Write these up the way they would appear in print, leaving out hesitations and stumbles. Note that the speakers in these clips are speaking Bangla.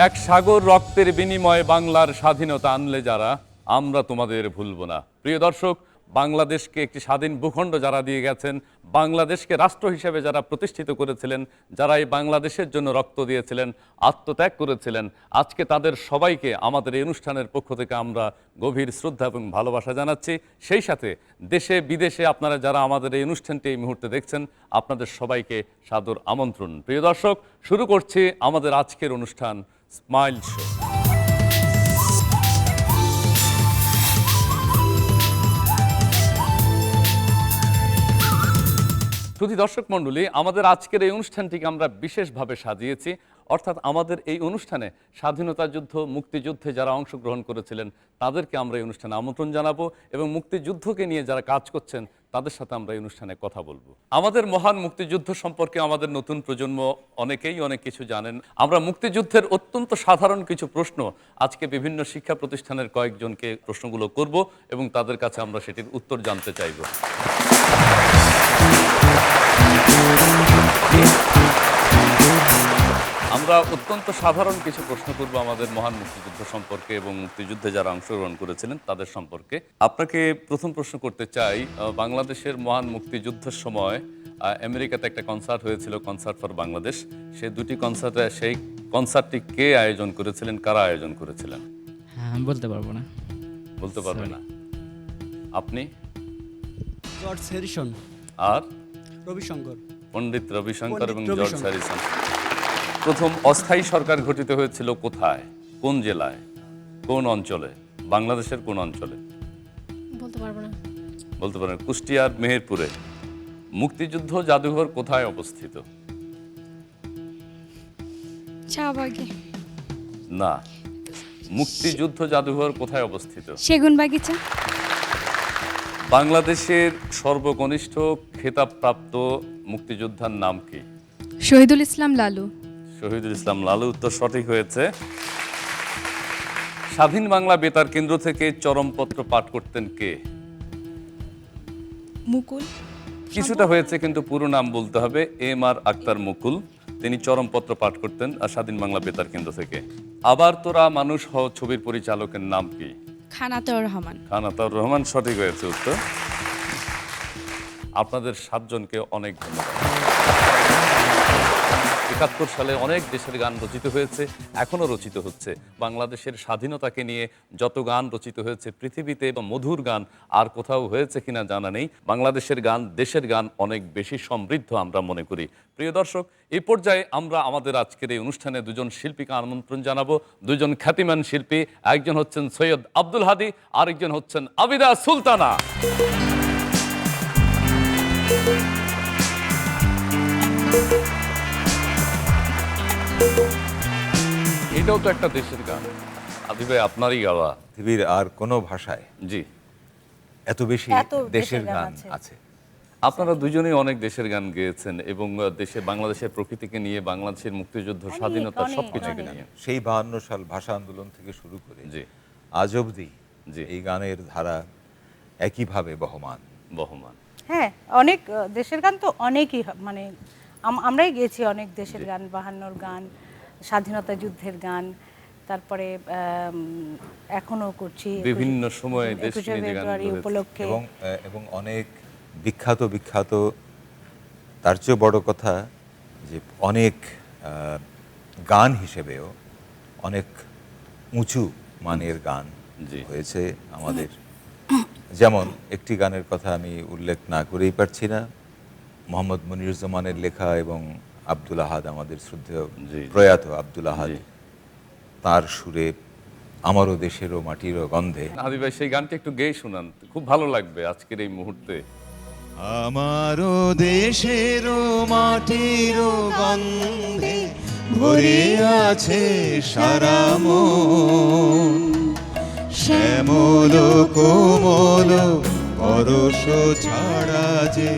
এক সাগর রক্তের বিনিময়ে বাংলার স্বাধীনতা আনলে যারা, আমরা তোমাদের ভুলব না। প্রিয় দর্শক, বাংলাদেশকে একটি স্বাধীন ভূখণ্ড যারা দিয়ে গেছেন, বাংলাদেশকে রাষ্ট্র হিসেবে যারা প্রতিষ্ঠিত করেছিলেন, যারা এই বাংলাদেশের জন্য রক্ত দিয়েছিলেন, আত্মত্যাগ করেছিলেন, আজকে তাদের সবাইকে আমাদের এই অনুষ্ঠানের পক্ষ থেকে আমরা গভীর শ্রদ্ধা এবং ভালোবাসা জানাচ্ছি। সেই সাথে দেশে বিদেশে আপনারা যারা আমাদের এই অনুষ্ঠানটি এই মুহূর্তে দেখছেন, আপনাদের সবাইকে সাদর আমন্ত্রণ। প্রিয় দর্শক, শুরু করছি আমাদের আজকের অনুষ্ঠান স্মাইল শো। শুধু দর্শক মণ্ডলী, আমাদের আজকের এই অনুষ্ঠানটিকে আমরা বিশেষভাবে সাজিয়েছি, অর্থাৎ আমাদের এই অনুষ্ঠানে স্বাধীনতা যুদ্ধ, মুক্তিযুদ্ধে যারা অংশগ্রহণ করেছিলেন তাদেরকে আমরা এই অনুষ্ঠানে আমন্ত্রণ জানাবো এবং মুক্তিযুদ্ধকে নিয়ে যারা কাজ করছেন তাদের সাথে আমরা এই অনুষ্ঠানে কথা বলবো। আমাদের মহান মুক্তিযুদ্ধ সম্পর্কে আমাদের নতুন প্রজন্ম অনেকেই অনেক কিছু জানেন। আমরা মুক্তিযুদ্ধের অত্যন্ত সাধারণ কিছু প্রশ্ন আজকে বিভিন্ন শিক্ষা প্রতিষ্ঠানের কয়েকজনকে প্রশ্নগুলো করব এবং তাদের কাছে আমরা সেটির উত্তর জানতে চাইব। আমরা অত্যন্ত সাধারণ কিছু প্রশ্ন করব আমাদের মহান মুক্তিযুদ্ধ সম্পর্কে এবং মুক্তিযুদ্ধে যারা অংশগ্রহণ করেছিলেন তাদের সম্পর্কে। আপনাকে প্রথম প্রশ্ন করতে চাই, বাংলাদেশের মহান মুক্তিযুদ্ধের সময় আমেরিকাতে একটা কনসার্ট হয়েছিল, কনসার্ট ফর বাংলাদেশ। সেই দুটি কনসার্টে, সেই কনসার্টটি কে আয়োজন করেছিলেন, কারা আয়োজন করেছিলেন? আমি বলতে পারবো না। বলতে পারবে না? আপনি? জর্জ হ্যারিসন আর রবিশঙ্কর। পণ্ডিত রবিশঙ্কর এবং জর্জ হ্যারিসন। প্রথম অস্থায়ী সরকার গঠিত হয়েছিল কোথায়, কোন জেলায়, কোন অঞ্চলে, বাংলাদেশের কোন অঞ্চলে? বলতে পারবো না। বলতে পারেন কুষ্টিয়ার মেহেরপুরে। মুক্তিযুদ্ধ জাদুঘর কোথায় অবস্থিত? শাহবাগে। না, মুক্তিযুদ্ধ জাদুঘর কোথায় অবস্থিত? সেগুনবাগিচা। বাংলাদেশের সর্বকনিষ্ঠ খেতাবপ্রাপ্ত মুক্তিযোদ্ধার নাম কি? শহীদুল ইসলাম লালু। শহীদুল ইসলাম লালু, উত্তর সঠিক হয়েছে। স্বাধীন বাংলা বেতার কেন্দ্র থেকে চরমপত্র পাঠ করতেন কে? মুকুল। কিছুটা হয়েছে, কিন্তু পুরো নাম বলতে হবে। এম.আর. আক্তার মুকুল, তিনি চরমপত্র পাঠ করতেন আর স্বাধীন বাংলা বেতার কেন্দ্র থেকে। আবার তোরা মানুষ হও ছবির পরিচালকের নাম কি? খানাতুর রহমান। খানাতুর রহমান, সঠিক হয়েছে উত্তর। আপনাদের 7 জনকে অনেক ধন্যবাদ। 71 সালে অনেক দেশের গান রচিত হয়েছে, এখনো রচিত হচ্ছে। বাংলাদেশের স্বাধীনতাকে নিয়ে যত গান রচিত হয়েছে পৃথিবীতে, বা মধুর গান আর কোথাও হয়েছে কিনা জানা নেই। বাংলাদেশের গান, দেশের গান অনেক বেশি সমৃদ্ধ আমরা মনে করি। প্রিয় দর্শক, এই পর্যায়ে আমরা আমাদের আজকের এই অনুষ্ঠানে দুজন শিল্পীকে আমন্ত্রণ জানাবো, দুজন খ্যাতিমান শিল্পী। একজন হচ্ছেন সৈয়দ আব্দুল হাদী, আরেকজন হচ্ছেন আবিদা সুলতানা। এটাও তো একটা দেশের গান। আদি ভাই, আপনারই গাওয়া। পৃথিবীর আর কোনো ভাষায় জি, এত বেশি দেশের গান আছে। আপনারা দুজনেই অনেক দেশের গান গেয়েছেন এবং দেশে বাংলাদেশের প্রকৃতিকে নিয়ে, বাংলাদেশের মুক্তিযুদ্ধ, স্বাধীনতা সবকিছুকে নিয়ে। সেই 52 সাল ভাষা আন্দোলন থেকে শুরু করে জি, আজ অবধি জি, এই গানের ধারা একইভাবে বহমান। হ্যাঁ, অনেক দেশের গান তো অনেকই, মানে আমরাই গেয়েছি অনেক দেশের গান, 52-র গান, স্বাধীনতা যুদ্ধের গান, তারপরে এখনো করছি বিভিন্ন সময়ে দেশ নিয়ে যে ফেব্রুয়ারি গানগুলো উপলক্ষে। এবং অনেক বিখ্যাত তার চেয়ে বড় কথা যে অনেক গান হিসেবেও অনেক উঁচু মানের গান হয়েছে আমাদের। যেমন একটি গানের কথা আমি উল্লেখ না করেই পারছি না, মোহাম্মদ মনিরুজ্জামানের লেখা এবং আব্দুল আহাদ, আমাদের শ্রদ্ধেয় প্রয়াত আব্দুল আহাদ, তার সুরে আমারও দেশেরও মাটিরও গন্ধে। হাদি ভাই, সেই গানটি একটু গেয়ে শোনান, খুব ভালো লাগবে আজকের এই মুহূর্তে। আমারও দেশেরও মাটিরও গন্ধে ভরে আছে সারা মন, শ্যামল কোমল পরশ ছাড়া যে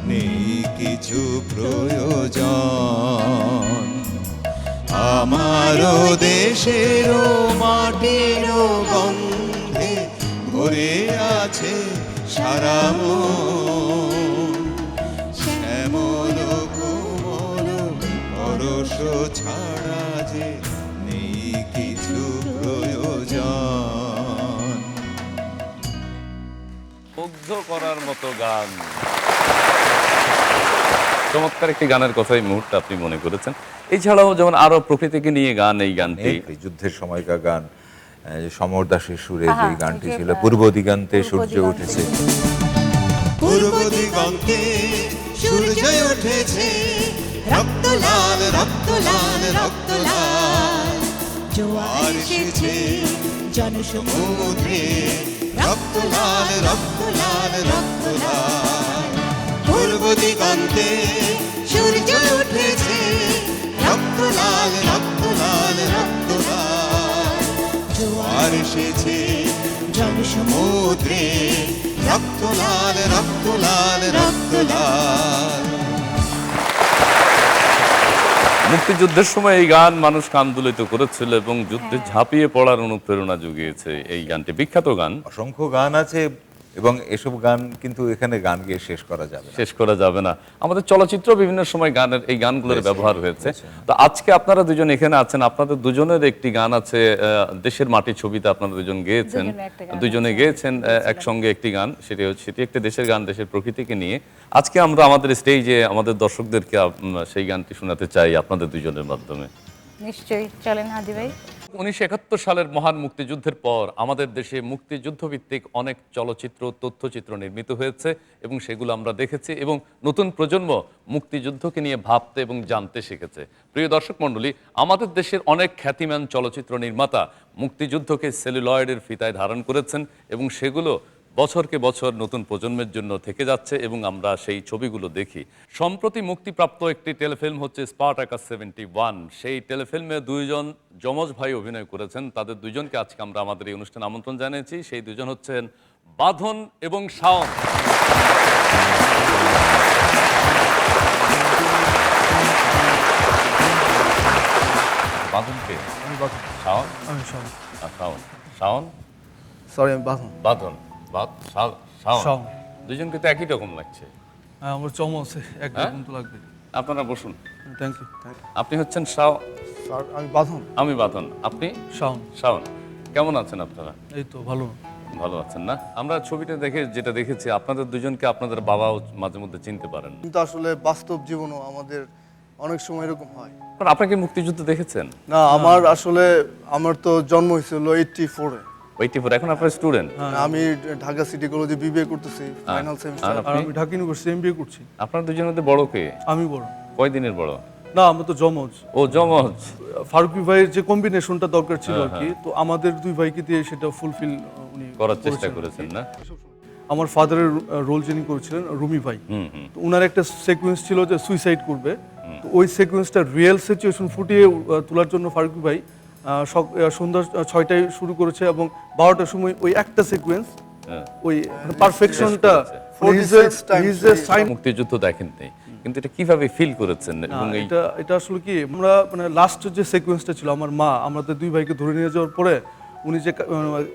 নেই কিছু প্রয়োজন। আমারও দেশেরও মাটিরও গন্ধে ভরে আছে সারা মন, শ্যামল কোমল পরশ ছাড়া যে নেই মুগ্ধ করার মতো গান। চমৎকার একটি গানের কথা এই মুহূর্তে আপনি মনে করেছেন। এছাড়াও যেমন আরো প্রকৃতিকে নিয়ে গান, এই গানটি এই যুদ্ধের সময়কার গান, যে সমর দাসের সুরে যে হ্যাঁ, গানটি ওই যে, ছিল, পূর্ব দিগন্তে পূর্ব সূর্য দিগন্তে। উঠেছে। পূর্ব দিগন্তে সূর্য উঠেছে, রক্ত লাল রক্ত লাল রক্ত লাল, জোয়ার এসেছে জনসমুদ্রে, রক্ত লাল রক্ত লাল রক্ত লাল। পূর্ব দিগন্তে সূর্য উঠেছে, রক্ত লাল রক্ত লাল রক্ত লাল, জোয়ার এসেছে জনসমুদ্রে, রক্ত লাল রক্ত লাল রক্ত লাল। মুক্তিযুদ্ধের সময় এই গান মানুষকে আন্দোলিত করেছিল এবং যুদ্ধে ঝাঁপিয়ে পড়ার অনুপ্রেরণা জুগিয়েছে এই গানটি। বিখ্যাত গান, অসংখ্য গান আছে এবং এসব গান কিন্তু এখানে গান গিয়ে শেষ করা যাবে না। শেষ করা যাবে না। আমাদের চলচ্চিত্র বিভিন্ন সময় গানের এই গানগুলোর ব্যবহার হয়েছে। তো আজকে আপনারা দুজন এখানে আছেন, আপনাদের দুজনের একটি গান আছে, দেশের মাটি ছবিতে আপনারা দুজন গেয়েছেন, দুজনে একটা গান দুজনে গেয়েছেন একসঙ্গে একটি গান। সেটি একটি দেশের গান, দেশের প্রকৃতিকে নিয়ে। আজকে আমরা আমাদের স্টেজে আমাদের দর্শকদেরকে সেই গানটি শোনাতে চাই আপনাদের দুজনের মাধ্যমে। নিশ্চয়ই, চলেন হাদি ভাই। 1971 সালের মহান মুক্তিযুদ্ধের পর আমাদের দেশে মুক্তিযুদ্ধ ভিত্তিক অনেক চলচ্চিত্র, তথ্যচিত্র নির্মিত হয়েছে এবং সেগুলো আমরা দেখেছি এবং নতুন প্রজন্ম মুক্তিযুদ্ধকে নিয়ে ভাবতে এবং জানতে শিখেছে। প্রিয় দর্শক মণ্ডলী, আমাদের দেশের অনেক খ্যাতিমান চলচ্চিত্র নির্মাতা মুক্তিযুদ্ধকে সেলুলয়েডের ফিতায় ধারণ করেছেন এবং সেগুলো বছরকে বছর নতুন প্রজন্মের জন্য থেকে যাচ্ছে এবং আমরা সেই ছবিগুলো দেখি। সম্প্রতি মুক্তিপ্রাপ্ত একটি টেলিফিল্ম হচ্ছে স্পার্টাকাস 71। সেই টেলিফিল্মে দুইজন যমজ ভাই অভিনয় করেছেন। তাদের দুজনকে আজকে আমরা আমাদের এই অনুষ্ঠানে আমন্ত্রণ জানিয়েছি। সেই দুজন হচ্ছেন বাঁধন এবং শাওন। বাঁধনকে শাওন, শাওন, শাওন, সরি আমি বাঁধন। বাঁধন, শাওন, শাওন। দুজনকে তো একই রকম লাগছে। হ্যাঁ আমার চমৎসে একরকম তো লাগবে। আপনারা বসুন। Thank you. আপনি হচ্ছেন শাওন, স্যার আমি বাঁধন। আমি বাঁধন, আপনি শাওন। শাওন। কেমন আছেন আপনারা? এই তো ভালো। ভালো আছেন না? আমরা ছবিটা দেখে যেটা দেখেছি, আপনাদের দুজনকে আপনাদের বাবাও মাঝে মধ্যে চিনতে পারেন। কিন্তু আসলে বাস্তব জীবনও আমাদের অনেক সময় এরকম হয়। কারণ আপনি কি মুক্তিযুদ্ধ দেখেছেন? না আমার আসলে আমার তো জন্ম হয়েছিল 84-এ। 84, এখন আপনার স্টুডেন্ট। আমি ঢাকা সিটি কলেজে বিবিএ করতেছি, ফাইনাল সেমিস্টার। আর আর আপনি? আমি ঢাকা ইউনিভার্সিটি এমবিএ করছি। আপনার দুজনের মধ্যে বড় কে? আমি বড়। কয় দিনের বড়? না আমরা তো জমজ। ও জমজ। ফারুকি ভাইয়ের যে কম্বিনেশনটা দরকার ছিল আর কি, তো আমাদের দুই ভাইকে দিয়ে সেটা ফুলফিল উনি করার চেষ্টা করেছেন না? আমার ফাদারের রোল যিনি করেছিলেন রুমি ভাই, তো ওনার একটা সিকোয়েন্স ছিল যে সুইসাইড করবে। তো ওই সিকোয়েন্সটা রিয়েল সিচুয়েশন ফুটিয়ে তোলার জন্য ফারুকি ভাই সন্ধ্যা 6টায় শুরু করেছে এবং 12টার সময় ওই একটা সিকোয়েন্স ওই পারফেকশনটা মুক্তিযুদ্ধ দেখেননি, কিন্তু এটা কিভাবে ফিল করেছেন? এবং এই এটা আসলে কি আমরা মানে লাস্ট যে সিকোয়েন্সটা ছিল, আমার মা আমাদের দুই ভাইকে ধরে নিয়ে যাওয়ার পরে উনি যে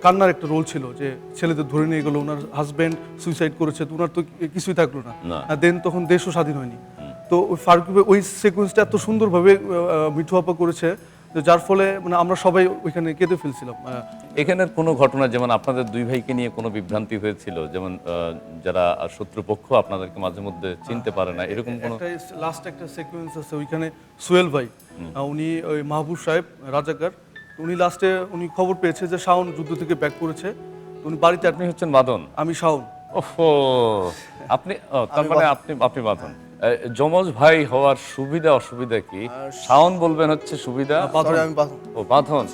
কান্নার একটা রোল ছিল যে ছেলেদের ধরে নিয়ে গেল, ওনার হাজব্যান্ড সুইসাইড করেছে, তো ওনার তো কিছুই থাকলো না, দেন তখন দেশও স্বাধীন হয়নি। তো ওই ফারুকি ভাই ওই সিকোয়েন্সটা এত সুন্দরভাবে মিঠু আপা করেছে, যার ফলে মানে আমরা সবাই ওইখানে কেঁদে ফেলছিলাম। এখানের কোনো ঘটনা, যেমন আপনাদের দুই ভাইকে নিয়ে কোনো বিভ্রান্তি হয়েছিল, যেমন যারা শত্রুপক্ষ আপনাদেরকে মাঝে মধ্যে চিনতে পারে না, এরকম কোনো? লাস্ট একটা সিকোয়েন্স আছে ওইখানে, সোহেল ভাই উনি ওই মাহবুব সাহেব রাজাকার, উনি লাস্টে উনি খবর পেয়েছে যে শাওন যুদ্ধ থেকে ব্যাক করেছে, তো উনি বাড়িতে। আপনি হচ্ছেন বাঁধন? আমি শাওন। ওহো, আপনি তার মানে আপনি বাঁধন। যমজ ভাই হওয়ার সুবিধা অসুবিধা কি? শাওন বলবেন হচ্ছে সুবিধা, সরি আমি বাঁধন। ও বাঁধন।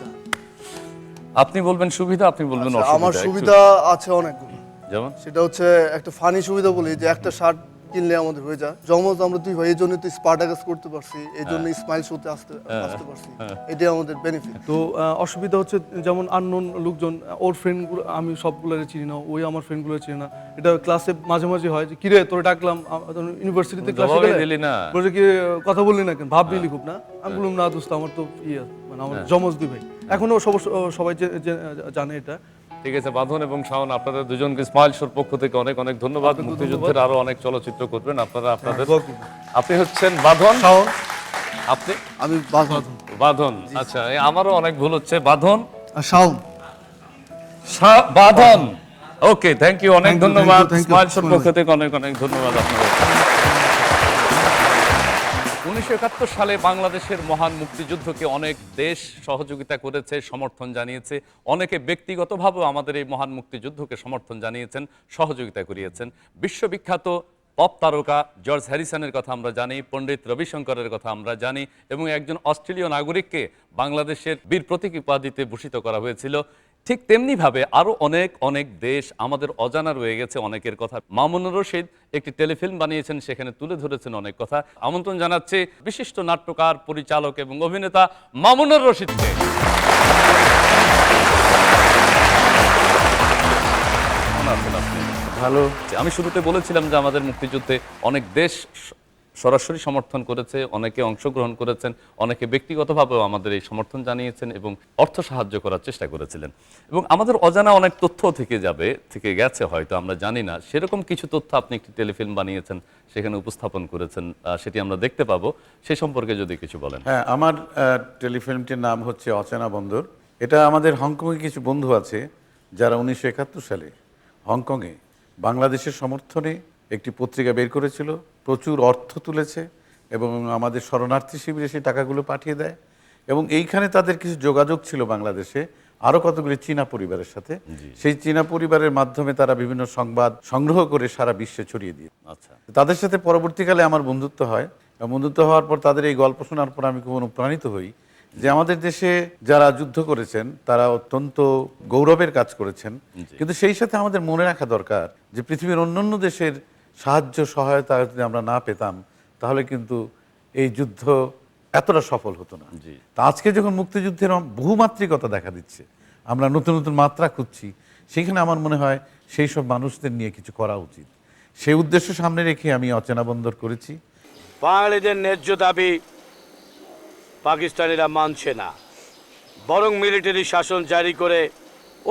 আপনি বলবেন সুবিধা, আপনি বলবেন আচ্ছা, অসুবিধা। আমার সুবিধা আছে অনেকগুলো। যেমন? সেটা হচ্ছে একটা ফানি সুবিধা বলি যে একটা শার্ট কিনলে আমাদের হয়ে যায়। জমজ আমরা দুই ভাই, এই জন্য তো স্পার্টাকাস করতে পারছি, এই জন্য স্মাইল শোতে আসতে পারছি, এটাই আমাদের বেনিফিট। তো অসুবিধা হচ্ছে যেমন আননোন লোকজন, ওর ফ্রেন্ডগুলো আমি সবগুলোরে চিনি না, ওই আমার ফ্রেন্ডগুলো চিনি না। এটা ক্লাসে মাঝে মাঝে হয় যে কিরে তোরে ডাকলাম ইউনিভার্সিটিতে ক্লাসে গেলে বলে কি কথা বললি না কেন, ভাব নিলি খুব না? আমি বললাম না দোস্ত, আমার তো মানে আমার জমজ দুই ভাই, এখনো সবাই জানে এটা। ঠিক আছে, বাঁধন এবং শাওন, আপনাদের দুজনকে স্মাইল শোর পক্ষ থেকে অনেক অনেক ধন্যবাদ। মুক্তিযুদ্ধের আরো অনেক চলচ্চিত্র করবেন আপনারা আপনাদের। আপনি হচ্ছেন বাঁধন, শাওন। আপনি? আমি বাঁধন। বাঁধন, আচ্ছা। আমারও অনেক ভুল হচ্ছে। বাঁধন, শাওন। বাঁধন, ওকে, থ্যাংক ইউ, অনেক Thank you, ধন্যবাদ। thank you, স্মাইল শোর thank you. পক্ষ থেকে অনেক অনেক ধন্যবাদ আপনাদের। 1971 সালে বাংলাদেশের মহান মুক্তিযুদ্ধকে অনেক দেশ সহযোগিতা করেছে, সমর্থন জানিয়েছে। অনেকে ব্যক্তিগতভাবেও আমাদের এই মহান মুক্তিযুদ্ধকে সমর্থন জানিয়েছেন, সহযোগিতা করিয়েছেন। বিশ্ববিখ্যাত পপ তারকা জর্জ হ্যারিসনের কথা আমরা জানি, পণ্ডিত রবিশঙ্করের কথা আমরা জানি, এবং একজন অস্ট্রেলীয় নাগরিককে বাংলাদেশের বীর প্রতীক উপাধিতে ভূষিত করা হয়েছিল। ঠিক তেমনিভাবে আরও অনেক অনেক দেশ আমাদের অজানা রয়ে গেছে অনেকের কথা। মামুনুর রশিদ একটি টেলিফিল্ম বানিয়েছেন, সেখানে তুলে ধরেছেন অনেক কথা। আমন্ত্রণ জানাচ্ছি বিশিষ্ট নাট্যকার, পরিচালক এবং অভিনেতা মামুনুর রশিদকে। কেমন আছেন আপনি? ভালো। আমি শুরুতে বলেছিলাম যে আমাদের মুক্তিযুদ্ধে অনেক দেশ সরাসরি সমর্থন করেছে, অনেকে অংশগ্রহণ করেছেন, অনেকে ব্যক্তিগতভাবেও আমাদের এই সমর্থন জানিয়েছেন এবং অর্থ সাহায্য করার চেষ্টা করেছিলেন। এবং আমাদের অজানা অনেক তথ্য থেকে গেছে, হয়তো আমরা জানি না। সেরকম কিছু তথ্য আপনি একটি টেলিফিল্ম বানিয়েছেন, সেখানে উপস্থাপন করেছেন, সেটি আমরা দেখতে পাবো। সে সম্পর্কে যদি কিছু বলেন। হ্যাঁ, আমার টেলিফিল্মটির নাম হচ্ছে অচেনা বন্দর। এটা আমাদের হংকংয়ে কিছু বন্ধু আছে যারা 1971 সালে হংকংয়ে বাংলাদেশের সমর্থনে একটি পত্রিকা বের করেছিল, প্রচুর অর্থ তুলেছে এবং আমাদের শরণার্থী শিবিরে সেই টাকাগুলো পাঠিয়ে দেয়। এবং এইখানে তাদের কিছু যোগাযোগ ছিল বাংলাদেশে আরও কতগুলি চীনা পরিবারের সাথে। সেই চীনা পরিবারের মাধ্যমে তারা বিভিন্ন সংবাদ সংগ্রহ করে সারা বিশ্বে ছড়িয়ে দিয়ে। আচ্ছা, তাদের সাথে পরবর্তীকালে আমার বন্ধুত্ব হয়। বন্ধুত্ব হওয়ার পর তাদের এই গল্প শোনার পর আমি খুব অনুপ্রাণিত হই যে আমাদের দেশে যারা যুদ্ধ করেছেন তারা অত্যন্ত গৌরবের কাজ করেছেন, কিন্তু সেই সাথে আমাদের মনে রাখা দরকার যে পৃথিবীর অন্যান্য দেশের সাহায্য সহায়তা যদি আমরা না পেতাম তাহলে কিন্তু এই যুদ্ধ এতটা সফল হতো না। তা আজকে যখন মুক্তিযুদ্ধের বহুমাত্রিকতা দেখা দিচ্ছে, আমরা নতুন নতুন মাত্রা খুঁজছি, সেইখানে আমার মনে হয় সেই সব মানুষদের নিয়ে কিছু করা উচিত। সেই উদ্দেশ্য সামনে রেখে আমি অচেনা বন্দর করেছি। বাঙালিদের ন্যায্য দাবি পাকিস্তানিরা মানছে না, বরং মিলিটারি শাসন জারি করে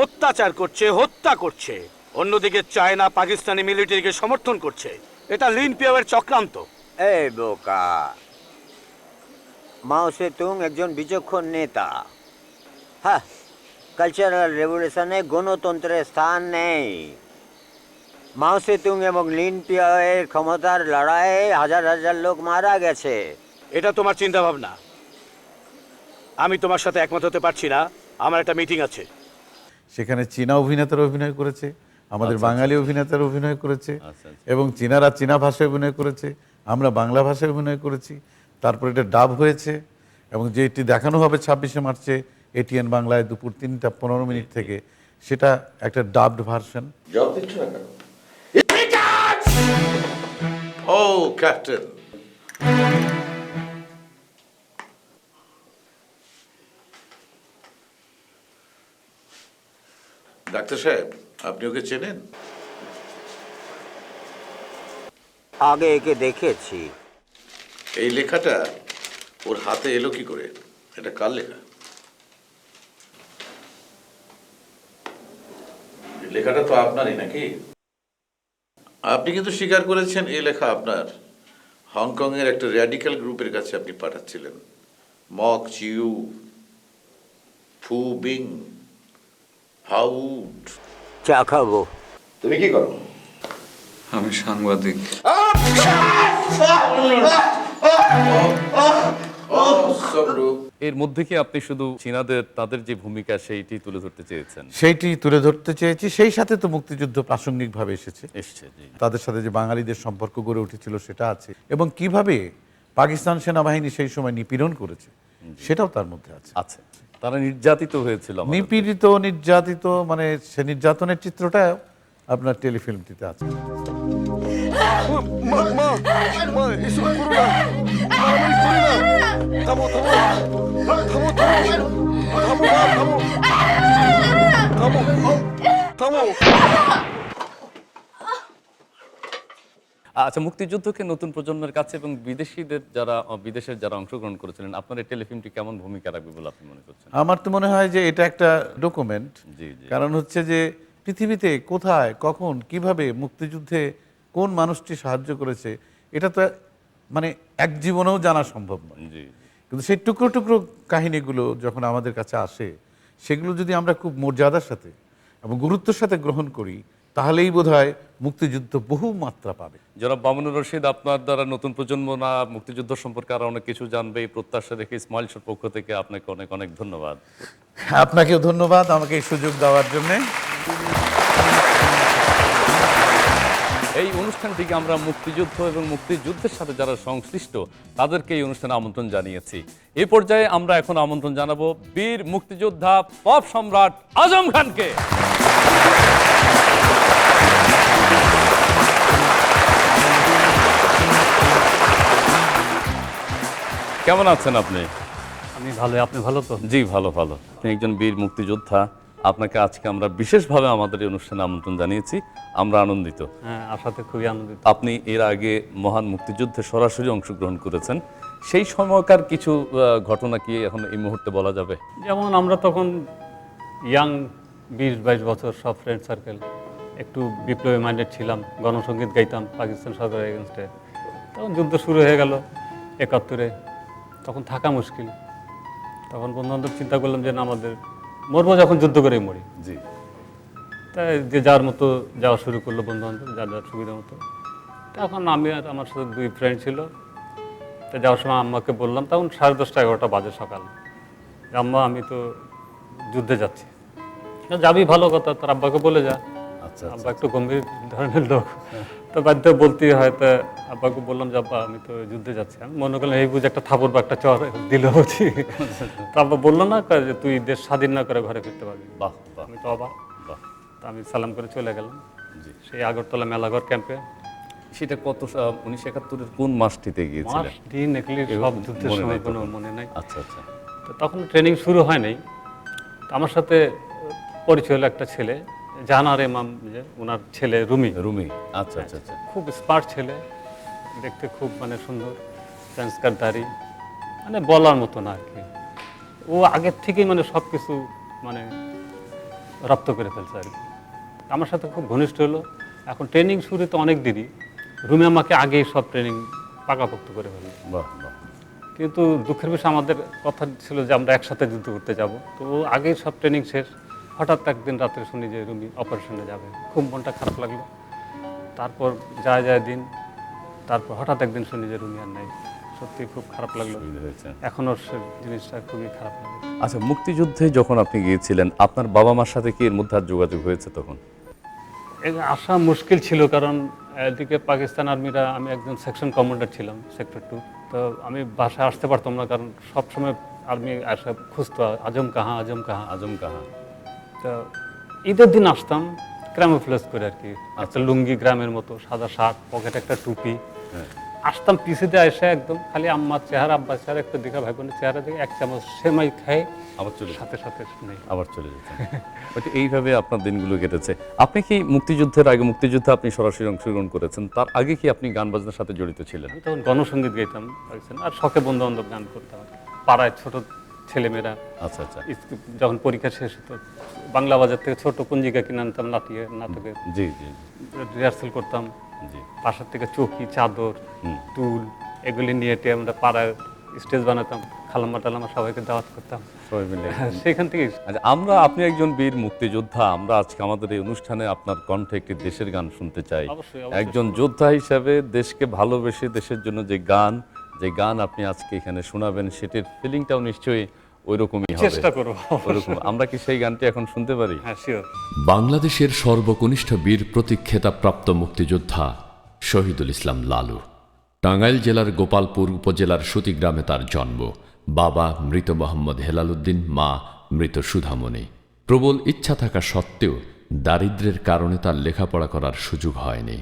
অত্যাচার করছে, হত্যা করছে। অন্যদিকে চায়না পাকিস্তানি মিলিটারিকে সমর্থন করছে। এটা লিন পিয়াওয়ের চক্রান্ত। এই বোকা, মাও সে তুং একজন বিচক্ষণ নেতা। হ্যাঁ, কালচারাল রেভলিউশনে গণতন্ত্রের স্থান নেই। মাও সে তুং এবং লিন পিয়াওয়ের ক্ষমতার লড়াইয়ে হাজার হাজার লোক মারা গেছে। এটা তোমার চিন্তা ভাবনা, আমি তোমার সাথে একমত হতে পারছি না। আমার একটা মিটিং আছে। সেখানে চীনা অভিনেতারা অভিনয় করেছে, আমাদের বাঙালি অভিনেতারা অভিনয় করেছে, এবং চীনারা চীনা ভাষায় অভিনয় করেছে, আমরা বাংলা ভাষায় অভিনয় করেছি। তারপর এটা ডাব হয়েছে এবং যেটি দেখানো হবে 26শে মার্চে এটিএন বাংলায় দুপুর 3:15 থেকে, সেটা একটা ডাবড ভার্সন। ও ক্যাপ্টেন, ডাক্তার সাহেব, আপনি ওকে চেনেন? আগে একে দেখেছি। এই লেখাটা ওর হাতে এলো কি করে? এটা কার লেখা? লেখাটা তো আপনারই নাকি? আপনি কিন্তু স্বীকার করেছেন এই লেখা আপনার। হংকং এর একটা র্যাডিক্যাল গ্রুপের কাছে আপনি পাঠাচ্ছিলেন। মক চিউ, ফু বিং, হাউড। চা খাবো। তুমি কি করো? আমি সাংবাদিক। এর মধ্যে কি আপনি শুধু চীনাদের তাদের যে ভূমিকা সেইটি তুলে ধরতে চেয়েছেন? সেইটি তুলে ধরতে চেয়েছি। সেই সাথে তো মুক্তিযুদ্ধ প্রাসঙ্গিকভাবে এসেছে, জি। তাদের সাথে যে বাঙালিদের সম্পর্ক গড়ে উঠেছিল সেটা আছে, এবং কিভাবে পাকিস্তান সেনাবাহিনী সেই সময় নিপীড়ন করেছে সেটাও তার মধ্যে আছে। আচ্ছা, তারা নির্যাতিত হয়েছিল, নিপীড়িত, নির্যাতিত, মানে সে নির্যাতনের চিত্রটা আপনার টেলিফিল্মটিতে আছে। আচ্ছা, মুক্তিযুদ্ধকে নতুন প্রজন্মের কাছে এবং বিদেশের যারা অংশগ্রহণ করেছিলেন, আপনার এই টেলিফিল্মটি কেমন ভূমিকা রাখবে বলে আপনি মনে করছেন? আমার তো মনে হয় যে এটা একটা ডকুমেন্ট। কারণ হচ্ছে যে পৃথিবীতে কোথায়, কখন, কিভাবে মুক্তিযুদ্ধে কোন মানুষটি সাহায্য করেছে, এটা তো মানে এক জীবনেও জানা সম্ভব নয়। কিন্তু সেই টুকরো টুকরো কাহিনীগুলো যখন আমাদের কাছে আসে, সেগুলো যদি আমরা খুব মর্যাদার সাথে এবং গুরুত্বের সাথে গ্রহণ করি, তাহলেই বোধহয় মুক্তিযুদ্ধ বহু মাত্রা পাবে। জনাব মামুনুর রশিদ, আপনার দ্বারা নতুন প্রজন্ম না মুক্তিযুদ্ধ সম্পর্কে আরো অনেক কিছু জানবে এই প্রত্যাশা রেখে ইসমাইল শোর পক্ষ থেকে আপনাকে অনেক অনেক ধন্যবাদ। আপনাকেও ধন্যবাদ আমাকে এই সুযোগ দেওয়ার জন্যে। এই অনুষ্ঠানটিকে আমরা মুক্তিযুদ্ধ এবং মুক্তিযুদ্ধের সাথে যারা সংশ্লিষ্ট তাদেরকে এই অনুষ্ঠানে আমন্ত্রণ জানিয়েছি। এই পর্যায়ে আমরা এখন আমন্ত্রণ জানাবো বীর মুক্তিযোদ্ধা পপ সম্রাট আজম খানকে। কেমন আছেন আপনি? আমি ভালো, আপনি ভালো তো? জি ভালো ভালো। আপনি একজন বীর মুক্তিযোদ্ধা, আপনাকে আজকে আমরা বিশেষভাবে আমাদের এই অনুষ্ঠানে আমন্ত্রণ জানিয়েছি, আমরা আনন্দিত। হ্যাঁ, আসাতে খুবই আনন্দিত। আপনি এর আগে মহান মুক্তিযুদ্ধে সরাসরি অংশগ্রহণ করেছেন, সেই সময়কার কিছু ঘটনা কি এখন এই মুহূর্তে বলা যাবে? যেমন আমরা তখন ইয়াং 20-22 বছর, সব ফ্রেন্ড সার্কেল, একটু বিপ্লবী মাইন্ডেড ছিলাম, গণসঙ্গীত গাইতাম পাকিস্তান সরকারের এগেনস্টে। তখন যুদ্ধ শুরু হয়ে গেল 71-এ, তখন থাকা মুশকিল। তখন বন্ধু-বান্ধব চিন্তা করলাম যে না, আমাদের মরবো যখন যুদ্ধ করেই মরি। জি। তাই যে যার মতো যাওয়া শুরু করলো, বন্ধু-বান্ধব যার যার সুবিধা মতো। তখন আমি আর আমার সাথে 2 ফ্রেন্ড ছিল। তা যাওয়ার সময় আম্মাকে বললাম, তখন 10:30-11টা বাজে সকাল, আম্মা আমি তো যুদ্ধে যাচ্ছি। যাবি ভালো কথা, তোর আব্বাকে বলে যা। আচ্ছা, আব্বা একটু গম্ভীর ধরনের লোক, তো বাধ্য বলতেই হয়। তো আব্বাকে বললাম যে আব্বা আমি তো যুদ্ধে যাচ্ছি। আমি মনে করলাম এই বুঝে একটা থাপড় বা একটা চর দিল হচ্ছি। তো আব্বা বললো না যে তুই দেশ স্বাধীন না করে ঘরে ফিরতে পারবি। বাহ, আমি তো অবাক। তা আমি সালাম করে চলে গেলাম সেই আগরতলা মেলাঘর ক্যাম্পে। সেটা কত 1971-এর কোন মাসটিতে গিয়েছিলেন? মাস দিন সব যুদ্ধের সময় কোনো মনে নাই। আচ্ছা আচ্ছা। তো তখন ট্রেনিং শুরু হয় নাই। আমার সাথে পরিচয় হলো একটা ছেলে, জানার ইমাম, যে ওনার ছেলে রুমি। রুমি, আচ্ছা আচ্ছা আচ্ছা। খুব স্মার্ট ছেলে, দেখতে খুব মানে সুন্দর, সংস্কার দাড়ি, মানে বলার মতো না আর কি। ও আগের থেকেই মানে সব কিছু মানে রপ্ত করে ফেলছে আর কি। আমার সাথে খুব ঘনিষ্ঠ হলো। এখন ট্রেনিং শুরু তো অনেক দেরি, রুমি আমাকে আগেই সব ট্রেনিং পাকাপোক্ত করে ফেললো। বাহ বাহ। কিন্তু দুঃখের বিষয় আমাদের কথা ছিল যে আমরা একসাথে যুদ্ধ করতে যাব, তো ও আগেই সব ট্রেনিং শেষ। হঠাৎ একদিন রাত্রে শুনি যে রুমি অপারেশনে যাবে, খুব মনটা খারাপ লাগলো। তারপর যায় দিন, তারপর হঠাৎ একদিন শুনি যে রুমি আর নাই। সত্যি খুব খারাপ লাগলো, এখনও সে জিনিসটা খুবই খারাপ লাগে। আচ্ছা, মুক্তিযুদ্ধে যখন আপনি গিয়েছিলেন আপনার বাবা মার সাথে কি এর মধ্যে আর যোগাযোগ হয়েছে তখন? আসা মুশকিল ছিল, কারণ এদিকে পাকিস্তান আর্মিরা, আমি একজন সেকশন কমান্ডার ছিলাম সেক্টর 2, তো আমি বাসায় আসতে পারতাম না, কারণ সবসময় আর্মি আসা খুঁজতো আজম কাহা আজম কাহা আজম কাহা। তো ঈদের দিন আসতাম ক্যামোফ্লেজ করে আর কি, একটা লুঙ্গি গ্রামের মতো, সাদা শার্ট, পকেটে একটা টুপি। আসতাম পিছিয়ে এসে একদম খালি আম্মার চেহারা, আব্বার চেহারা একটু দেখা, ভাই বোনের চেহারা দেখে 1 চামচ সেমাই খাই আবার চলে সাথে সাথে নেই, আবার চলে যেতেন। এইভাবে আপনার দিনগুলো কেটেছে। আপনি কি মুক্তিযুদ্ধের আগে, মুক্তিযুদ্ধে আপনি সরাসরি অংশগ্রহণ করেছেন, তার আগে কি আপনি গান বাজনার সাথে জড়িত ছিলেন? আমি তখন গণসঙ্গীত গাইতাম পাকিস্তান, আর শখে বন্ধু বান্ধব গান করতাম পাড়ায়, ছোট ছেলেমেয়েরা। আচ্ছা আচ্ছা। যখন পরীক্ষা শেষ হতো বাংলা বাজার থেকে ছোট পঞ্জিকা কিনে আনতাম, নাটকে জি জি রিহার্সেল করতাম। বাসার থেকে চৌকি, চাদর, টুল এগুলি নিয়ে আমরা পাড়ায় স্টেজ বানাতাম, খালাম্মা টালাম্মা সবাইকে দাওয়াত করতাম সবাই মিলে। সেখান থেকে আমরা, আপনি একজন বীর মুক্তিযোদ্ধা, আমরা আজকে আমাদের এই অনুষ্ঠানে আপনার কণ্ঠে একটি দেশের গান শুনতে চাই। একজন যোদ্ধা হিসাবে দেশকে ভালোবেসে দেশের জন্য যে গান আপনি আজকে এখানে শোনাবেন, সেটির ফিলিংটাও নিশ্চয়ই ওই রকমই হবে। চেষ্টা করব। ওরকম আমরা কি সেই গানটি এখন শুনতে পারি? হ্যাঁ, শিওর। বাংলাদেশের সর্বকনিষ্ঠ বীর প্রতীক খেতাবপ্রাপ্ত মুক্তিযোদ্ধা শহীদুল ইসলাম লালু। টাঙ্গাইল জেলার গোপালপুর উপজেলার সুতিগ্রামে তার জন্ম। বাবা মৃত মোহাম্মদ হেলাল উদ্দিন, মা মৃত সুধামণি। প্রবল ইচ্ছা থাকা সত্ত্বেও দারিদ্র্যের কারণে তার লেখাপড়া করার সুযোগ হয়নি।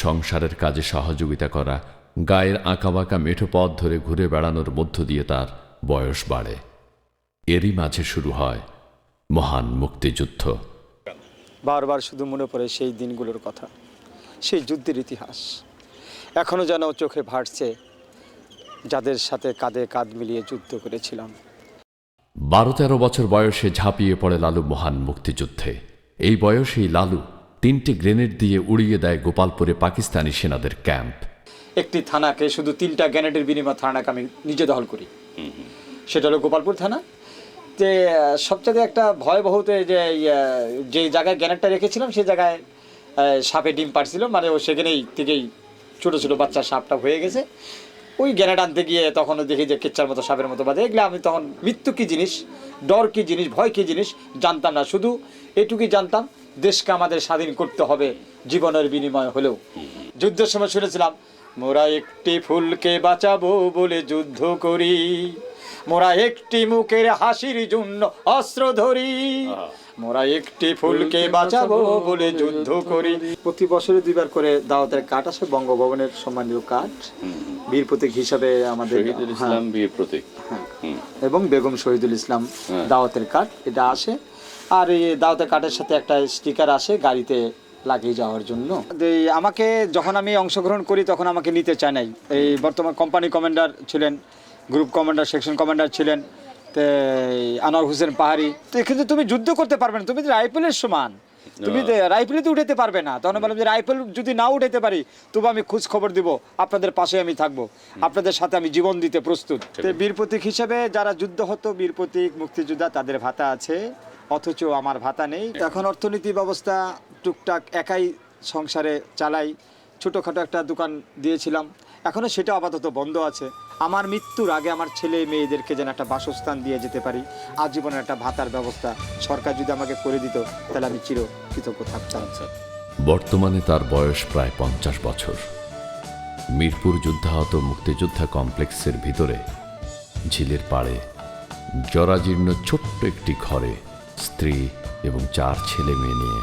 সংসারের কাজে সহযোগিতা করা, গায়ের আঁকাবাঁকা মেঠো পথ ধরে ঘুরে বেড়ানোর মধ্য দিয়ে তার বয়স বাড়ে। এরই মাঝে শুরু হয় মহান মুক্তিযুদ্ধ। বারবার শুধু মনে পড়ে সেই দিনগুলোর কথা, সেই যুদ্ধের ইতিহাস। এখনও যেন চোখে ভাসছে যাদের সাথে কাঁধে কাঁধ মিলিয়ে যুদ্ধ করেছিলাম। 12-13 বছর বয়সে ঝাঁপিয়ে পড়ে লালু মহান মুক্তিযুদ্ধে। এই বয়সেই লালু 3টি গ্রেনেড দিয়ে উড়িয়ে দেয় গোপালপুরে পাকিস্তানি সেনাদের ক্যাম্প। একটি থানাকে, শুধু 3টা গ্রেনেডের বিনিময়ে থানাকে আমি নিজে দখল করি। সেটা হলো গোপালপুর থানা। যে সবচেয়ে একটা ভয়াবহতে যে জায়গায় গ্রেনেডটা রেখেছিলাম, সেই জায়গায় সাপে ডিম পাড়ছিল, মানে ও সেখানেই থেকেই ছোটো ছোটো বাচ্চা সাপটা হয়ে গেছে। ওই জ্ঞানে টানতে গিয়ে তখন দেখি যে কেচ্চার মতো সাপের মতো বাজে। এগুলো আমি তখন মৃত্যু কী জিনিস, ডর কী জিনিস, ভয় কী জিনিস জানতাম না। শুধু এটুকুই জানতাম দেশকে আমাদের স্বাধীন করতে হবে জীবনের বিনিময় হলেও। যুদ্ধের সময় শুনেছিলাম, মোরা একটি ফুলকে বাঁচাবো বলে যুদ্ধ করি, মোরা একটি মুখের হাসির জন্য অস্ত্র ধরি, মোরা একটি ফুলকে বাঁচাবো বলে যুদ্ধ করি। প্রতি বছরে 2 বার করে দাওয়াতের কার্ড আসে, বঙ্গভবনের সম্মানীয় কার্ড, বীর প্রতীক হিসাবে আমাদের শহীদুল ইসলাম বীর প্রতীক এবং বেগম শহীদুল ইসলাম দাওয়াতের কার্ড, এটা আসে। আর এই দাওয়াতের কার্ডের সাথে একটা স্টিকার আসে গাড়িতে লাগিয়ে যাওয়ার জন্য। আমাকে যখন আমি অংশগ্রহণ করি তখন আমাকে নিতে চায় নাই। এই বর্তমান কোম্পানি কমান্ডার ছিলেন, গ্রুপ কমান্ডার, সেকশন কমান্ডার ছিলেন আনোয়ার হোসেন পাহাড়ি। তো কিন্তু তুমি যুদ্ধ করতে পারবে না, তুমি তো রাইফেলের সমান, তুমি রাইফেলে তো উঠাতে পারবে না। তখন বললাম যে রাইফেল যদি না উঠাতে পারি তবু আমি খোঁজ খবর দিব, আপনাদের পাশে আমি থাকবো, আপনাদের সাথে আমি জীবন দিতে প্রস্তুত। বীর প্রতীক হিসেবে যারা যুদ্ধ হতো, বীর প্রতীক, মুক্তিযোদ্ধা, তাদের ভাতা আছে, অথচ আমার ভাতা নেই। এখন অর্থনীতি ব্যবস্থা টুকটাক একাই সংসারে চালাই, ছোটোখাটো একটা দোকান দিয়েছিলাম, এখনও সেটা আপাতত বন্ধ আছে। আমার মৃত্যুর আগে আমার ছেলে মেয়েদেরকে যেন একটা বাসস্থান দিয়ে যেতে পারি, আজীবনের একটা ভাতার ব্যবস্থা সরকার যদি আমাকে করে দিত তাহলে আমি চির কৃতজ্ঞ থাকতাম। বর্তমানে তার বয়স প্রায় 50 বছর। মিরপুর যুদ্ধাহত মুক্তিযোদ্ধা কমপ্লেক্সের ভিতরে ঝিলের পাড়ে জরাজীর্ণ ছোট্ট একটি ঘরে স্ত্রী এবং 4 ছেলে মেয়ে নিয়ে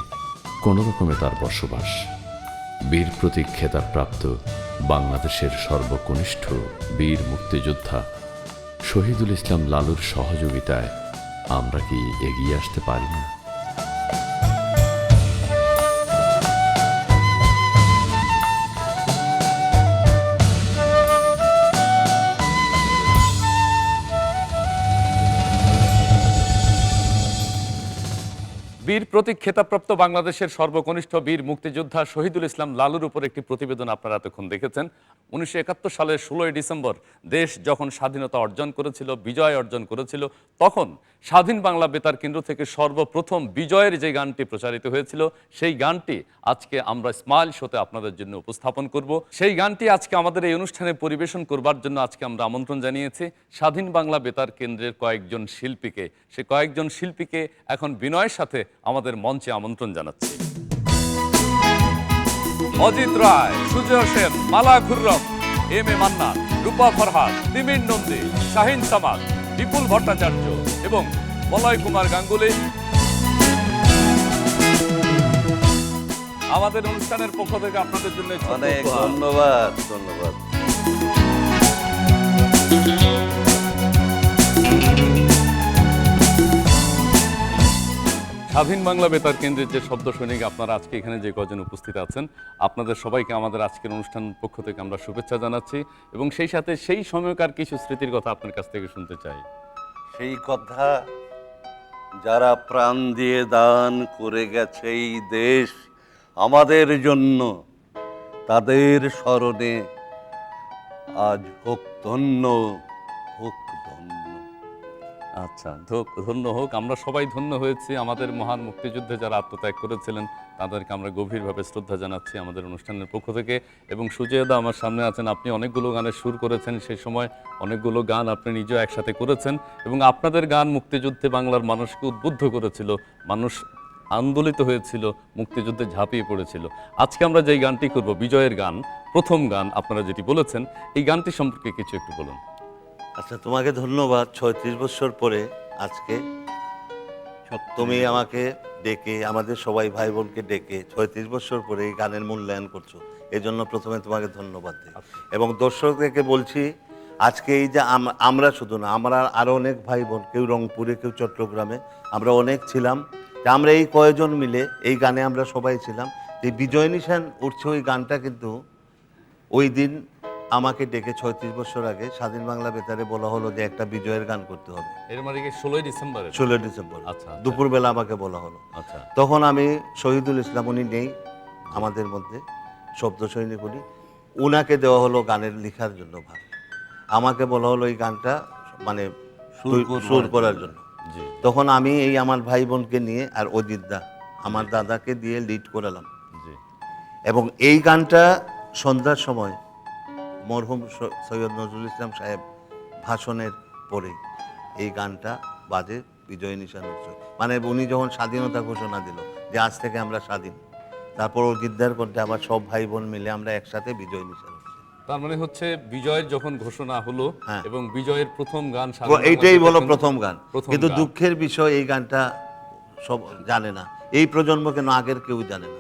কোনো রকমে তার বসবাস। বীর প্রতীক খেতাবপ্রাপ্ত বাংলাদেশের সর্বকনিষ্ঠ বীর মুক্তিযোদ্ধা শহীদুল ইসলাম লালুর সহযোগিতায় আমরা কি এগিয়ে আসতে পারি না? বীর প্রতীক খেতাবপ্রাপ্ত বাংলাদেশের সর্বকনিষ্ঠ বীর মুক্তিযোদ্ধা শহীদুল ইসলাম লালুর উপর একটি প্রতিবেদন আপনারা এতক্ষণ দেখেছেন। 1971 সালের 16 ডিসেম্বর দেশ যখন স্বাধীনতা অর্জন করেছিল, বিজয় অর্জন করেছিল, তখন স্বাধীন বাংলা বেতার কেন্দ্র থেকে সর্বপ্রথম বিজয়ের যে গানটি প্রচারিত হয়েছিল, সেই গানটি আজকে আমরা স্মাইল শোতে আপনাদের জন্য উপস্থাপন করব। সেই গানটি আজকে আমাদের এই অনুষ্ঠানে পরিবেশন করবার জন্য আজকে আমরা আমন্ত্রণ জানিয়েছি স্বাধীন বাংলা বেতার কেন্দ্রের কয়েকজন শিল্পীকে। সে কয়েকজন শিল্পীকে এখন বিনয়ের সাথে আমাদের মঞ্চে আমন্ত্রণ জানাচ্ছি। অজিত রায়, সুজয় সেন, মালা খুররম, এম এ মান্নান, রূপা ফরহাদ, তিমির নন্দী, শাহিন সামাদ, বিপুল ভট্টাচার্য এবং মলয় কুমার গাঙ্গুলি আমাদের অনুষ্ঠানের পক্ষ থেকে আপনাদের জন্য অনেক ধন্যবাদ। ধন্যবাদ। স্বাধীন বাংলা বেতার কেন্দ্রের যে শব্দ সৈনিক আপনারা আজকে এখানে যে কজন উপস্থিত আছেন, আপনাদের সবাইকে আমাদের আজকের অনুষ্ঠান পক্ষ থেকে আমরা শুভেচ্ছা জানাচ্ছি এবং সেই সাথে সেই সময়কার কিছু স্মৃতির কথা আপনার কাছ থেকে শুনতে চাই। সেই কথা যারা প্রাণ দিয়ে দান করে গেছে এই দেশ আমাদের জন্য, তাদের স্মরণে আজ হোক ধন্য, হোক ধন্য। আচ্ছা, ধন্য হোক। আমরা সবাই ধন্য হয়েছি। আমাদের মহান মুক্তিযুদ্ধে যারা আত্মত্যাগ করেছিলেন তাদেরকে আমরা গভীরভাবে শ্রদ্ধা জানাচ্ছি আমাদের অনুষ্ঠানের পক্ষ থেকে। এবং সুজয়দা আমার সামনে আছেন, আপনি অনেকগুলো গানের সুর করেছেন, সেই সময় অনেকগুলো গান আপনি নিজেও একসাথে করেছেন এবং আপনাদের গান মুক্তিযুদ্ধে বাংলার মানুষকে উদ্বুদ্ধ করেছিল, মানুষ আন্দোলিত হয়েছিল, মুক্তিযুদ্ধে ঝাঁপিয়ে পড়েছিল। আজকে আমরা যেই গানটি করব, বিজয়ের গান, প্রথম গান আপনারা যেটি বলেছেন, এই গানটি সম্পর্কে কিছু একটু বলুন। আচ্ছা, তোমাকে ধন্যবাদ। 36 বছর পরে আজকে তুমি আমাকে ডেকে, আমাদের সবাই ভাই বোনকে ডেকে 36 বছর পরে এই গানের মূল্যায়ন করছো, এই জন্য প্রথমে তোমাকে ধন্যবাদ দিই। এবং দর্শকদেরকে বলছি, আজকে এই যে আমরা শুধু না, আমরা আরও অনেক ভাই বোন, কেউ রংপুরে, কেউ চট্টগ্রামে, আমরা অনেক ছিলাম, আমরা এই কয়েকজন মিলে এই গানে আমরা সবাই ছিলাম। এই বিজয় নিশান উঠছে ওই গানটা কিন্তু ওই দিন আমাকে ডেকে 36 বছর আগে স্বাধীন বাংলা বেতারে বলা হলো যে একটা বিজয়ের গান করতে হবে। এর মানে কি 16 ডিসেম্বর? 16 ডিসেম্বর। আচ্ছা, দুপুরবেলা আমাকে বলা হলো। আচ্ছা, তখন আমি শহীদুল ইসলাম, উনি নেই আমাদের মধ্যে, শব্দ সৈনিক উনি, ওনাকে দেওয়া হলো গানের লেখার জন্য ভাগ। আমাকে বলা হলো এই গানটা মানে সুর করার জন্য। তখন আমি এই আমার ভাই বোনকে নিয়ে আর অজিত দা, আমার দাদাকে দিয়ে লিড করালাম। এবং এই গানটা সন্ধ্যার সময় মরহুম সৈয়দ নজরুল ইসলাম সাহেব ভাষণের পরে এই গানটা বাজে বিজয় নিশান উৎসব, মানে উনি যখন স্বাধীনতা ঘোষণা দিল যে আজ থেকে আমরা স্বাধীন, তারপর ওর গিদ্দার করতে আবার সব ভাই বোন মিলে আমরা একসাথে বিজয় নিশান। তার মানে হচ্ছে বিজয়ের যখন ঘোষণা হলো এবং বিজয়ের প্রথম গান এইটাই বলো প্রথম গান, কিন্তু দুঃখের বিষয় এই গানটা সব জানে না, এই প্রজন্ম কেন আগের কেউ জানে না,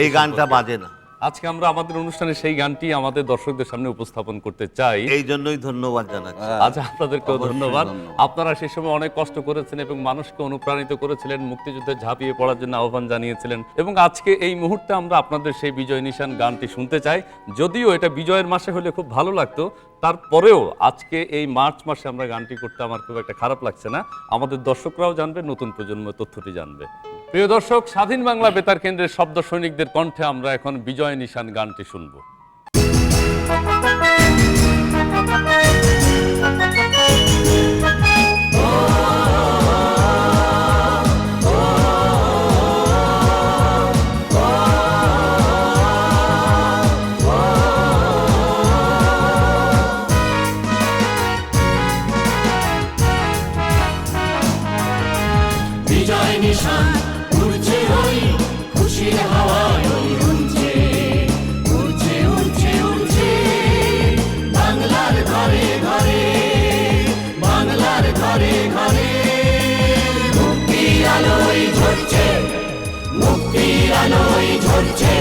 এই গানটা বাজে না। আজকে আমরা আমাদের অনুষ্ঠানে সেই গানটি আমাদের দর্শকদের সামনে উপস্থাপন করতে চাই, এই জন্যই ধন্যবাদ জানাচ্ছি। আচ্ছা, আপনাদেরকেও ধন্যবাদ। আপনারা সেই সময় অনেক কষ্ট করেছেন এবং মানুষকে অনুপ্রাণিত করেছিলেন, মুক্তিযুদ্ধে ঝাঁপিয়ে পড়ার জন্য আহ্বান জানিয়েছিলেন, এবং আজকে এই মুহূর্তে আমরা আপনাদের সেই বিজয় নিশান গানটি শুনতে চাই। যদিও এটা বিজয়ের মাসে হলে খুব ভালো লাগতো, তারপরেও আজকে এই মার্চ মাসে আমরা গানটি করতে আমার খুব একটা খারাপ লাগছে না। আমাদের দর্শকরাও জানবে, নতুন প্রজন্ম তথ্যটি জানবে। প্রিয় দর্শক, স্বাধীন বাংলা বেতার কেন্দ্রের শব্দ সৈনিকদের কণ্ঠে আমরা এখন বিজয় নিশান গানটি শুনব। বিজয় নিশান উড়ছে ওই খুশির হাওয়ায় ওই উড়ছে উড়ছে উড়ছে উড়ছে বাংলার ঘরে ঘরে বাংলার ঘরে ঘরে মুক্তির আলোয় ঝরছে মুক্তির আলোয় ঝরছে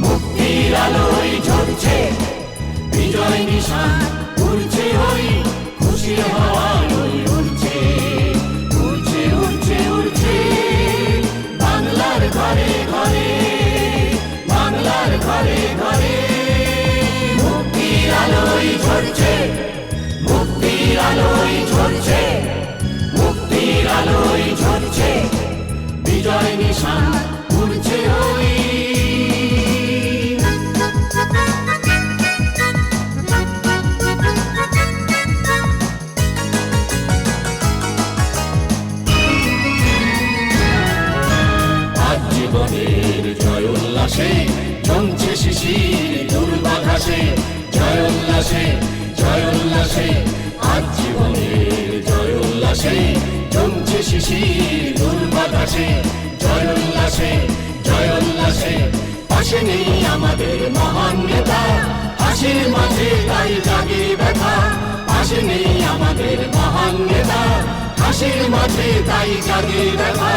মুক্তির আলোয় ঝরছে বিজয় নিশান উড়ছে ওই খুশির হাওয়ায় ওই উড়ছে উড়ছে উড়ছে উড়ছে বাংলার ঘরে ঘরে বাংলার ঘরে ঘরে মুক্তির আলোয় ঝরছে মুক্তির আলোয় ঝরছে মুক্তির আলোয় ঝরছে বিজয় নিশান উড়ছে ওই জীবনের জয় উল্লাসে জমছে শিশির দুর্বাঘাসে জয় উল্লাসে জয় উল্লাসে আজ জীবনের জয় উল্লাসে জমছে শিশির দুর্বাঘাসে জয় উল্লাসে জয় উল্লাসে পাশে নেই আমাদের মহান নেতা হাসির মাঝে তাই জাগে ব্যথা পাশে নেই আমাদের মহান নেতা হাসির মাঝে তাই জাগে ব্যথা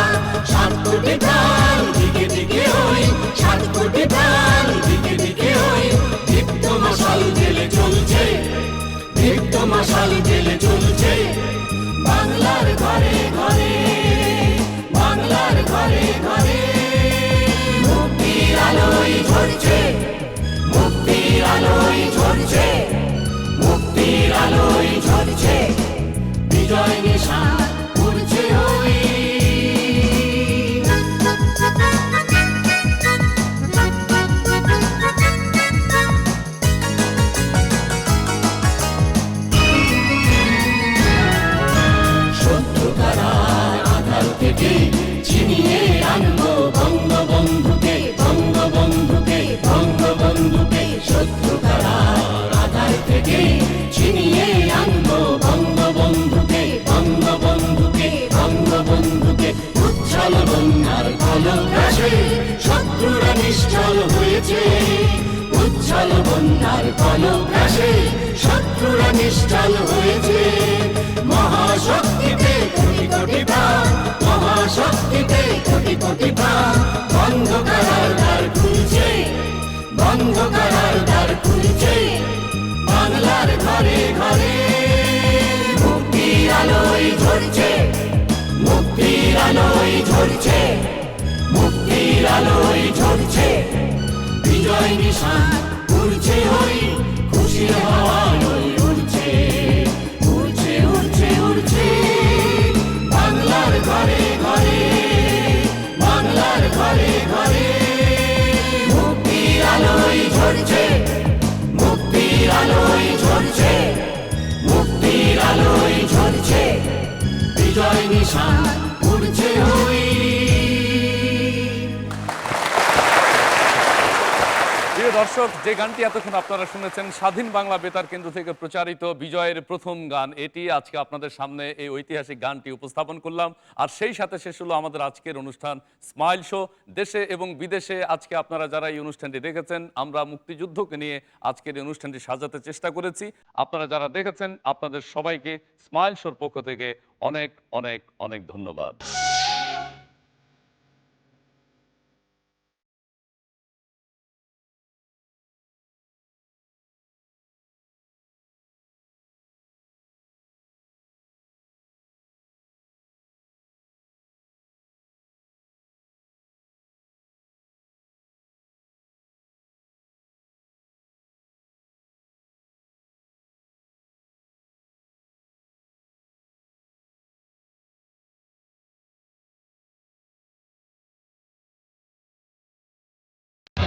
7 কোটি প্রাণ দিকে দিকে ওই 7 কোটি প্রাণ দিকে দিকে ওই দীপ্ত মশাল জেলে চলছে দীপ্ত মশাল জেলে চলছে বাংলার ঘরে ঘরে বাংলার ঘরে ঘরে মুক্তির আলোয় ঝরছে মুক্তির আলোয় ঝরছে মুক্তির আলোয় ঝরছে বিজয় নিশান উড়ছে ওই শত্রুতার আধার থেকে ছিনিয়ে আনবো বঙ্গবন্ধুকে বঙ্গবন্ধুকে বঙ্গবন্ধুকে শত্রুতার আধার থেকে ছিনিয়ে আনবো বঙ্গবন্ধুকে বঙ্গবন্ধুকে বঙ্গবন্ধুকে উচ্ছল বন্যার কলকাশে শত্রুরা নিশ্চল হয়েছে উচ্ছল বন্যার কলকাশে শত্রুরা নিশ্চল হয়েছে মহাশক্তিতে কোটি কোটি প্রাণ মহাশক্তিতে কোটি কোটি প্রাণ বন্ধ করার দ্বার খুলছে বন্ধ করার দ্বার খুলছে বাংলার ঘরে ঘরে মুক্তির আলোয় ঝরছে মুক্তির আলোয় ঝরছে মুক্তির আলোয় ঝরছে বিজয় নিশান উড়ছে ওই খুশির হাওয়ায় ওই উড়ছে উড়ছে উড়ছে উড়ছে বাংলার ঘরে ঘরে বাংলার ঘরে ঘরে মুক্তির আলোয় ঝরছে মুক্তির আলোয় ঝরছে মুক্তির আলোয় ঝরছে বিজয় নিশান উড়ছে ওই দর্শক, যে গানটি এতক্ষণ আপনারা শুনেছেন স্বাধীন বাংলা বেতার কেন্দ্র থেকে প্রচারিত বিজয়ের প্রথম গান, এটি আজকে আপনাদের সামনে এই ঐতিহাসিক গানটি উপস্থাপন করলাম। আর সেই সাথে শেষ হলো আমাদের আজকের অনুষ্ঠান স্মাইল শো। দেশে এবং বিদেশে আজকে আপনারা যারা এই অনুষ্ঠানটি দেখেছেন, আমরা মুক্তিযুদ্ধকে নিয়ে আজকের এই অনুষ্ঠানটি সাজাতে চেষ্টা করেছি। আপনারা যারা দেখেছেন আপনাদের সবাইকে স্মাইল শোর পক্ষ থেকে অনেক অনেক অনেক ধন্যবাদ।